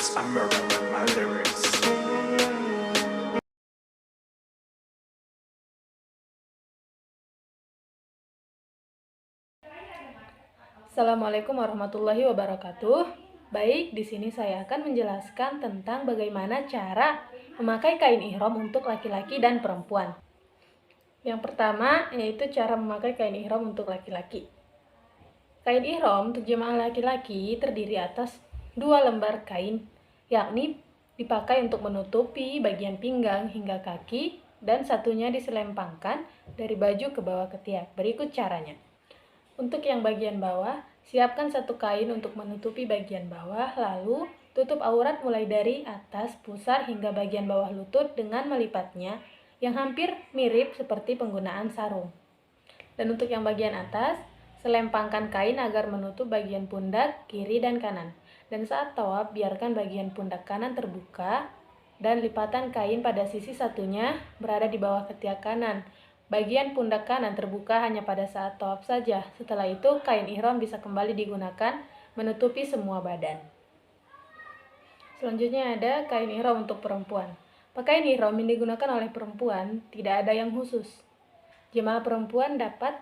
murderers, I'm murdering murderers. Assalamualaikum warahmatullahi wabarakatuh. Baik, di sini saya akan menjelaskan tentang bagaimana cara memakai kain ihram untuk laki-laki dan perempuan. Yang pertama yaitu cara memakai kain ihram untuk laki-laki. Kain ihram untuk jemaah laki-laki terdiri atas 2 lembar kain, yakni dipakai untuk menutupi bagian pinggang hingga kaki dan satunya diselempangkan dari baju ke bawah ketiak. Berikut caranya. Untuk yang bagian bawah, siapkan satu kain untuk menutupi bagian bawah, lalu tutup aurat mulai dari atas pusar hingga bagian bawah lutut dengan melipatnya yang hampir mirip seperti penggunaan sarung. Dan untuk yang bagian atas, selempangkan kain agar menutup bagian pundak kiri dan kanan. Dan saat tawaf, biarkan bagian pundak kanan terbuka dan lipatan kain pada sisi satunya berada di bawah ketiak kanan. Bagian pundak kanan terbuka hanya pada saat tawaf saja. Setelah itu, kain ihram bisa kembali digunakan menutupi semua badan. Selanjutnya ada kain ihram untuk perempuan. Pakaian ihram yang digunakan oleh perempuan tidak ada yang khusus. Jemaah perempuan dapat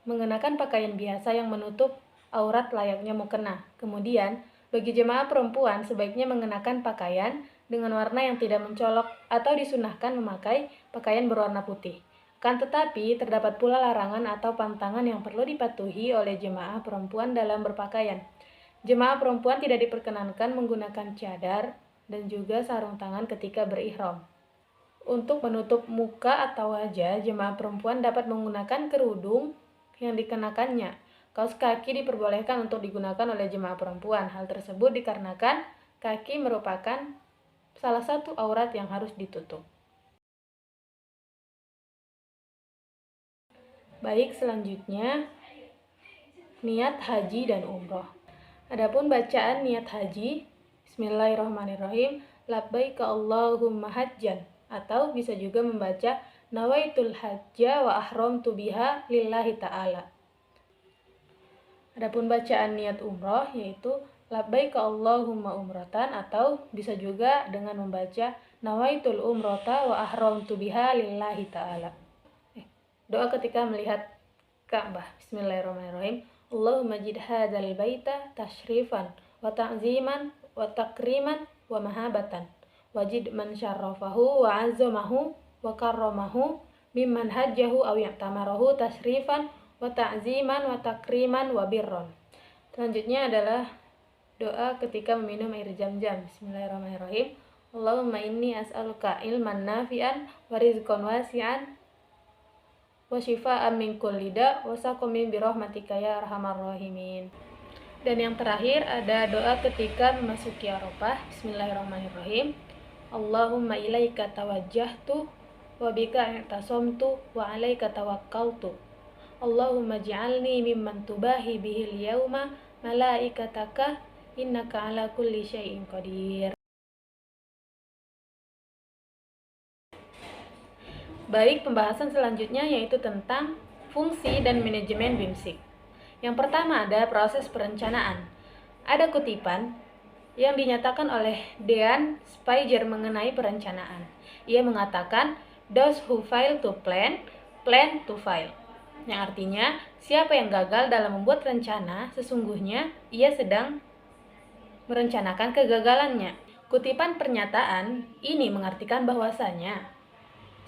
mengenakan pakaian biasa yang menutup aurat layaknya mukena. Kemudian, bagi jemaah perempuan sebaiknya mengenakan pakaian dengan warna yang tidak mencolok atau disunahkan memakai pakaian berwarna putih. Akan tetapi, terdapat pula larangan atau pantangan yang perlu dipatuhi oleh jemaah perempuan dalam berpakaian. Jemaah perempuan tidak diperkenankan menggunakan cadar dan juga sarung tangan ketika berihram. Untuk menutup muka atau wajah, jemaah perempuan dapat menggunakan kerudung yang dikenakannya. Kaos kaki diperbolehkan untuk digunakan oleh jemaah perempuan. Hal tersebut dikarenakan kaki merupakan salah satu aurat yang harus ditutup. Baik, selanjutnya niat haji dan umroh. Adapun bacaan niat haji, Bismillahirrahmanirrahim, labbaika Allahumma hajjan, atau bisa juga membaca nawaitul hajja wa ahramtu biha lillahi ta'ala. Adapun bacaan niat umroh yaitu labbaika Allahumma umratan, atau bisa juga dengan membaca nawaitul umrata wa ahramtu biha lillahi ta'ala. Doa ketika melihat Ka'bah. Bismillahirrahmanirrahim. Allahumma jid hadzal baita tashrifan wa ta'ziman wa takriman wa mahabatan. Wajid man syarrafahu wa azzamahu wa karramahu mimman hajjahu aw ya'tamarahu tashrifan wa ta'ziman wa takriman wa birron. Selanjutnya adalah doa ketika meminum air Zam-Zam. Bismillahirrahmanirrahim. Allahumma inni as'aluka ilman nafi'an wa rizqan wasi'an wa syifaan min kulli da' wa saqamin bi rahmatika ya arhamar rahimin. Dan yang terakhir ada doa ketika memasuki Arafah. Bismillahirrahmanirrahim. Allahumma ilaika tawajjahtu wa bika i'tasamtu wa 'alaika tawakkaltu. Allahumma ij'alni mimman tubahi bihil yauma malaikataka innaka 'ala kulli syai'in qadir. Baik, pembahasan selanjutnya yaitu tentang fungsi dan manajemen BIMSIK. Yang pertama ada proses perencanaan. Ada kutipan yang dinyatakan oleh Dean Spiger mengenai perencanaan. Ia mengatakan, those who fail to plan, plan to fail. Yang artinya, siapa yang gagal dalam membuat rencana, sesungguhnya ia sedang merencanakan kegagalannya. Kutipan pernyataan ini mengartikan bahwasanya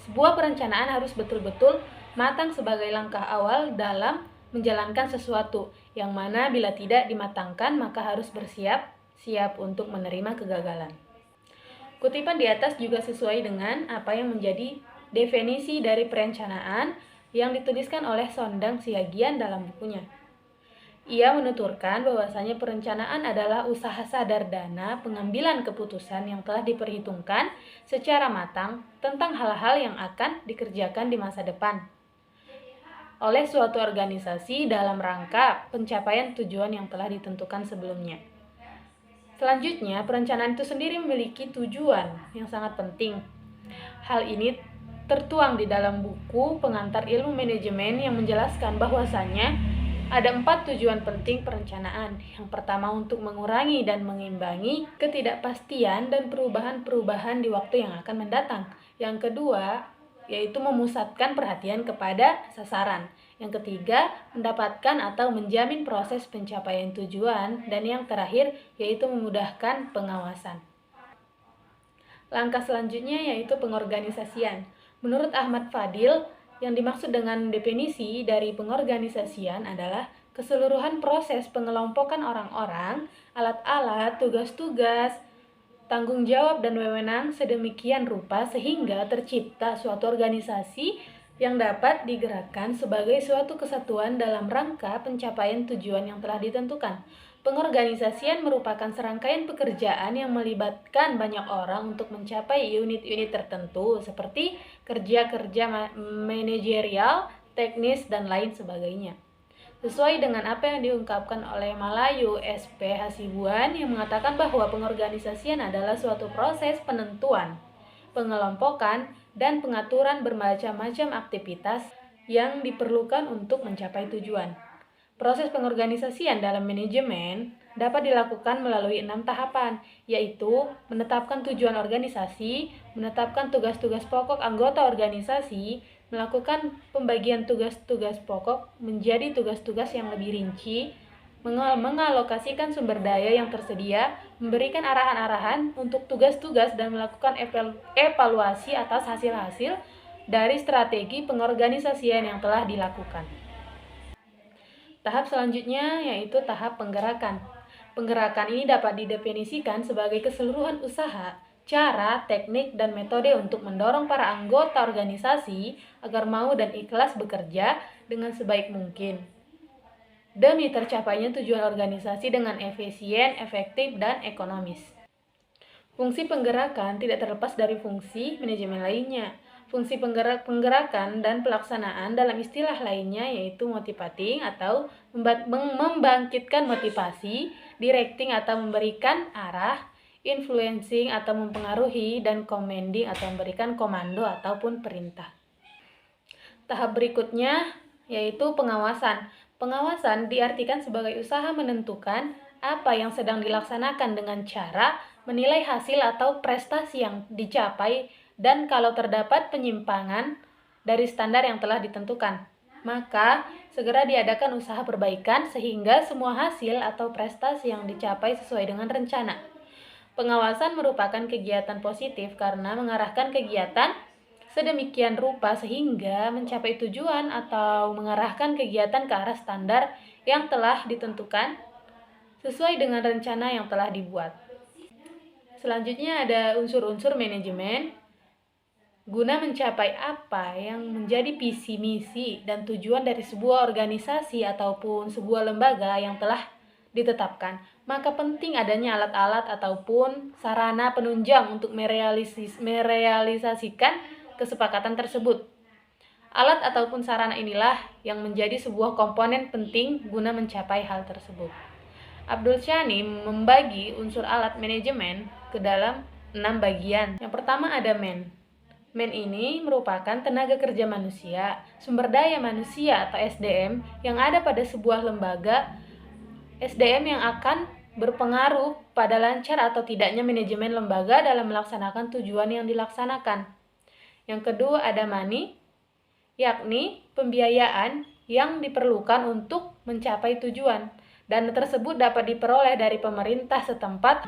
sebuah perencanaan harus betul-betul matang sebagai langkah awal dalam menjalankan sesuatu, yang mana bila tidak dimatangkan maka harus siap untuk menerima kegagalan. Kutipan di atas juga sesuai dengan apa yang menjadi definisi dari perencanaan yang dituliskan oleh Sondang Siagian dalam bukunya. Ia menuturkan bahwasanya perencanaan adalah usaha sadar dana pengambilan keputusan yang telah diperhitungkan secara matang tentang hal-hal yang akan dikerjakan di masa depan oleh suatu organisasi dalam rangka pencapaian tujuan yang telah ditentukan sebelumnya. Selanjutnya, perencanaan itu sendiri memiliki tujuan yang sangat penting. Hal ini tertuang di dalam buku Pengantar Ilmu Manajemen yang menjelaskan bahwasanya Ada 4 tujuan penting perencanaan. Yang pertama, untuk mengurangi dan mengimbangi ketidakpastian dan perubahan-perubahan di waktu yang akan mendatang. Yang kedua, yaitu memusatkan perhatian kepada sasaran. Yang ketiga, mendapatkan atau menjamin proses pencapaian tujuan. Dan yang terakhir, yaitu memudahkan pengawasan. Langkah selanjutnya yaitu pengorganisasian. Menurut Ahmad Fadil, yang dimaksud dengan definisi dari pengorganisasian adalah keseluruhan proses pengelompokan orang-orang, alat-alat, tugas-tugas, tanggung jawab dan wewenang sedemikian rupa sehingga tercipta suatu organisasi yang dapat digerakkan sebagai suatu kesatuan dalam rangka pencapaian tujuan yang telah ditentukan. Pengorganisasian merupakan serangkaian pekerjaan yang melibatkan banyak orang untuk mencapai unit-unit tertentu seperti kerja-kerja manajerial, teknis, dan lain sebagainya. Sesuai dengan apa yang diungkapkan oleh Malayu SP Hasibuan yang mengatakan bahwa pengorganisasian adalah suatu proses penentuan, pengelompokan, dan pengaturan bermacam-macam aktivitas yang diperlukan untuk mencapai tujuan. Proses pengorganisasian dalam manajemen dapat dilakukan melalui 6 tahapan, yaitu menetapkan tujuan organisasi, menetapkan tugas-tugas pokok anggota organisasi, melakukan pembagian tugas-tugas pokok menjadi tugas-tugas yang lebih rinci, mengalokasikan sumber daya yang tersedia, memberikan arahan-arahan untuk tugas-tugas dan melakukan evaluasi atas hasil-hasil dari strategi pengorganisasian yang telah dilakukan. Tahap selanjutnya yaitu tahap penggerakan. Penggerakan ini dapat didefinisikan sebagai keseluruhan usaha, cara, teknik, dan metode untuk mendorong para anggota organisasi agar mau dan ikhlas bekerja dengan sebaik mungkin demi tercapainya tujuan organisasi dengan efisien, efektif, dan ekonomis. Fungsi penggerakan tidak terlepas dari fungsi manajemen lainnya. Fungsi penggerakan dan pelaksanaan dalam istilah lainnya yaitu motivating atau membangkitkan motivasi, directing atau memberikan arah, influencing atau mempengaruhi, dan commanding atau memberikan komando ataupun perintah. Tahap berikutnya yaitu pengawasan. Pengawasan diartikan sebagai usaha menentukan apa yang sedang dilaksanakan dengan cara menilai hasil atau prestasi yang dicapai dan kalau terdapat penyimpangan dari standar yang telah ditentukan, maka segera diadakan usaha perbaikan sehingga semua hasil atau prestasi yang dicapai sesuai dengan rencana. Pengawasan merupakan kegiatan positif karena mengarahkan kegiatan sedemikian rupa sehingga mencapai tujuan atau mengarahkan kegiatan ke arah standar yang telah ditentukan sesuai dengan rencana yang telah dibuat. Selanjutnya ada unsur-unsur manajemen. Guna mencapai apa yang menjadi visi, misi, dan tujuan dari sebuah organisasi ataupun sebuah lembaga yang telah ditetapkan, maka penting adanya alat-alat ataupun sarana penunjang untuk merealisasikan kesepakatan tersebut. Alat ataupun sarana inilah yang menjadi sebuah komponen penting guna mencapai hal tersebut. Abdul Shani membagi unsur alat manajemen ke dalam 6 bagian. Yang pertama ada man. Man ini merupakan tenaga kerja manusia, sumber daya manusia atau SDM yang ada pada sebuah lembaga. SDM yang akan berpengaruh pada lancar atau tidaknya manajemen lembaga dalam melaksanakan tujuan yang dilaksanakan. Yang kedua ada money, yakni pembiayaan yang diperlukan untuk mencapai tujuan. Dana tersebut dapat diperoleh dari pemerintah setempat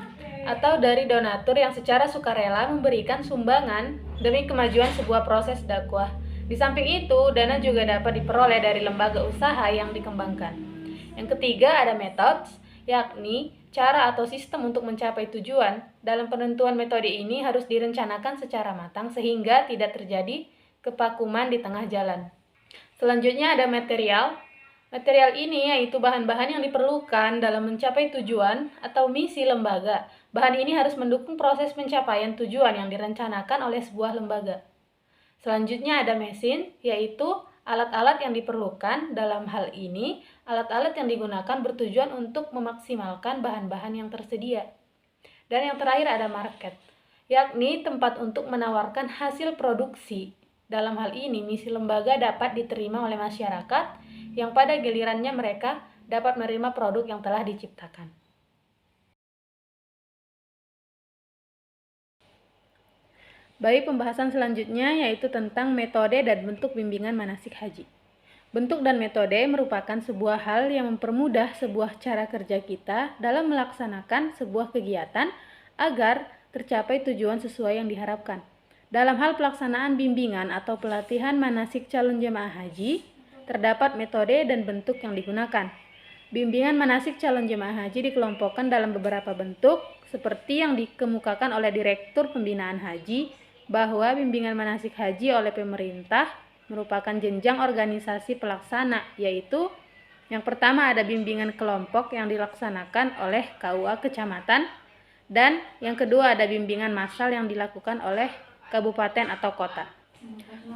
atau dari donatur yang secara sukarela memberikan sumbangan demi kemajuan sebuah proses dakwah. Di samping itu, dana juga dapat diperoleh dari lembaga usaha yang dikembangkan. Yang ketiga ada methods, yakni cara atau sistem untuk mencapai tujuan. Dalam penentuan metode ini harus direncanakan secara matang sehingga tidak terjadi kevakuman di tengah jalan. Selanjutnya ada material. Material ini yaitu bahan-bahan yang diperlukan dalam mencapai tujuan atau misi lembaga. Bahan ini harus mendukung proses pencapaian tujuan yang direncanakan oleh sebuah lembaga. Selanjutnya ada mesin, yaitu alat-alat yang diperlukan. Dalam hal ini, alat-alat yang digunakan bertujuan untuk memaksimalkan bahan-bahan yang tersedia. Dan yang terakhir ada market, yakni tempat untuk menawarkan hasil produksi. Dalam hal ini, misi lembaga dapat diterima oleh masyarakat yang pada gilirannya mereka dapat menerima produk yang telah diciptakan. Baik, pembahasan selanjutnya yaitu tentang metode dan bentuk bimbingan manasik haji. Bentuk dan metode merupakan sebuah hal yang mempermudah sebuah cara kerja kita dalam melaksanakan sebuah kegiatan agar tercapai tujuan sesuai yang diharapkan. Dalam hal pelaksanaan bimbingan atau pelatihan manasik calon jemaah haji, terdapat metode dan bentuk yang digunakan. Bimbingan manasik calon jemaah haji dikelompokkan dalam beberapa bentuk, seperti yang dikemukakan oleh Direktur Pembinaan Haji, bahwa bimbingan manasik haji oleh pemerintah merupakan jenjang organisasi pelaksana, yaitu yang pertama ada bimbingan kelompok yang dilaksanakan oleh KUA kecamatan, dan yang kedua ada bimbingan massal yang dilakukan oleh kabupaten atau kota.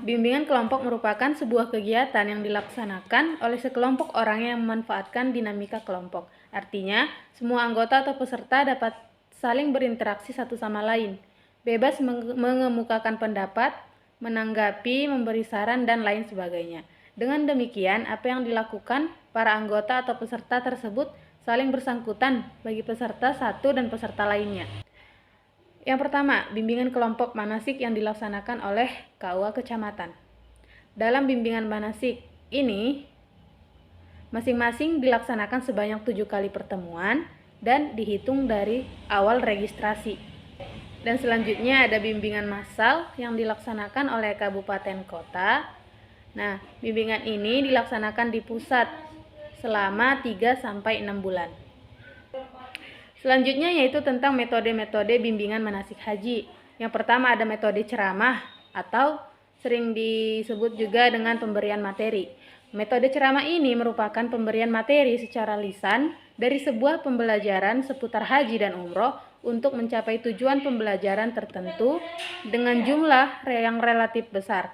Bimbingan kelompok merupakan sebuah kegiatan yang dilaksanakan oleh sekelompok orang yang memanfaatkan dinamika kelompok. Artinya, semua anggota atau peserta dapat saling berinteraksi satu sama lain, bebas mengemukakan pendapat, menanggapi, memberi saran, dan lain sebagainya. Dengan demikian, apa yang dilakukan para anggota atau peserta tersebut saling bersangkutan bagi peserta satu dan peserta lainnya. Yang pertama, bimbingan kelompok manasik yang dilaksanakan oleh KUA kecamatan. Dalam bimbingan manasik ini, masing-masing dilaksanakan sebanyak 7 kali pertemuan dan dihitung dari awal registrasi. Dan selanjutnya ada bimbingan massal yang dilaksanakan oleh kabupaten kota. Nah, bimbingan ini dilaksanakan di pusat selama 3-6 bulan. Selanjutnya yaitu tentang metode-metode bimbingan manasik haji. Yang pertama ada metode ceramah atau sering disebut juga dengan pemberian materi. Metode ceramah ini merupakan pemberian materi secara lisan dari sebuah pembelajaran seputar haji dan umroh untuk mencapai tujuan pembelajaran tertentu dengan jumlah yang relatif besar.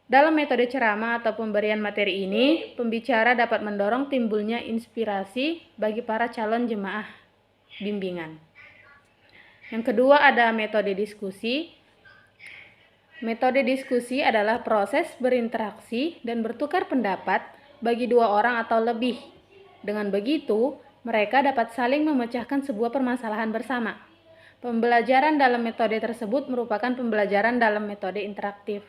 Dalam metode ceramah atau pemberian materi ini, pembicara dapat mendorong timbulnya inspirasi bagi para calon jemaah bimbingan. Yang kedua ada metode diskusi. Metode diskusi adalah proses berinteraksi dan bertukar pendapat bagi 2 orang atau lebih. Dengan begitu, mereka dapat saling memecahkan sebuah permasalahan bersama. Pembelajaran dalam metode tersebut merupakan pembelajaran dalam metode interaktif.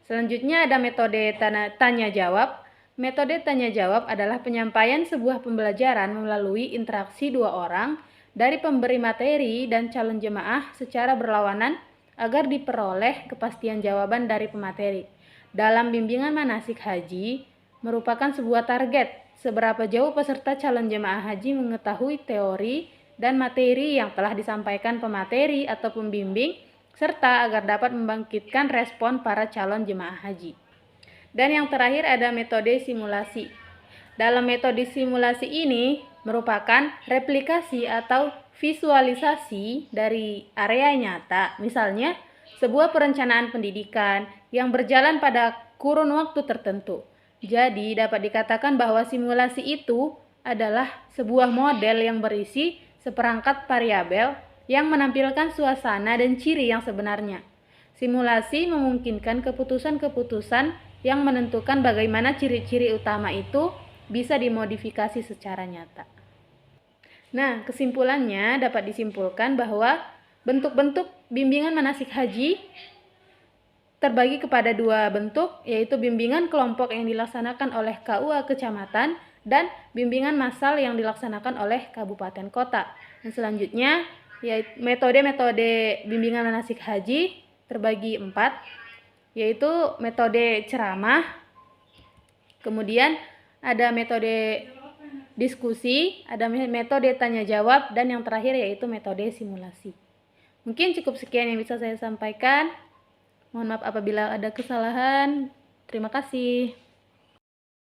Selanjutnya ada metode tanya-jawab. Metode tanya-jawab adalah penyampaian sebuah pembelajaran melalui interaksi 2 orang dari pemberi materi dan calon jemaah secara berlawanan agar diperoleh kepastian jawaban dari pemateri. Dalam bimbingan manasik haji, merupakan sebuah target seberapa jauh peserta calon jemaah haji mengetahui teori dan materi yang telah disampaikan pemateri atau pembimbing, serta agar dapat membangkitkan respon para calon jemaah haji. Dan yang terakhir ada metode simulasi. Dalam metode simulasi ini merupakan replikasi atau visualisasi dari area nyata, misalnya sebuah perencanaan pendidikan yang berjalan pada kurun waktu tertentu. Jadi dapat dikatakan bahwa simulasi itu adalah sebuah model yang berisi seperangkat variabel yang menampilkan suasana dan ciri yang sebenarnya. Simulasi memungkinkan keputusan-keputusan yang menentukan bagaimana ciri-ciri utama itu bisa dimodifikasi secara nyata. Nah, kesimpulannya dapat disimpulkan bahwa bentuk-bentuk bimbingan manasik haji terbagi kepada 2 bentuk, yaitu bimbingan kelompok yang dilaksanakan oleh KUA kecamatan dan bimbingan massal yang dilaksanakan oleh kabupaten kota. Dan selanjutnya, yaitu metode-metode bimbingan manasik haji terbagi 4, yaitu metode ceramah, kemudian ada metode diskusi, ada metode tanya jawab, dan yang terakhir yaitu metode simulasi. Mungkin cukup sekian yang bisa saya sampaikan. Mohon maaf apabila ada kesalahan. Terima kasih.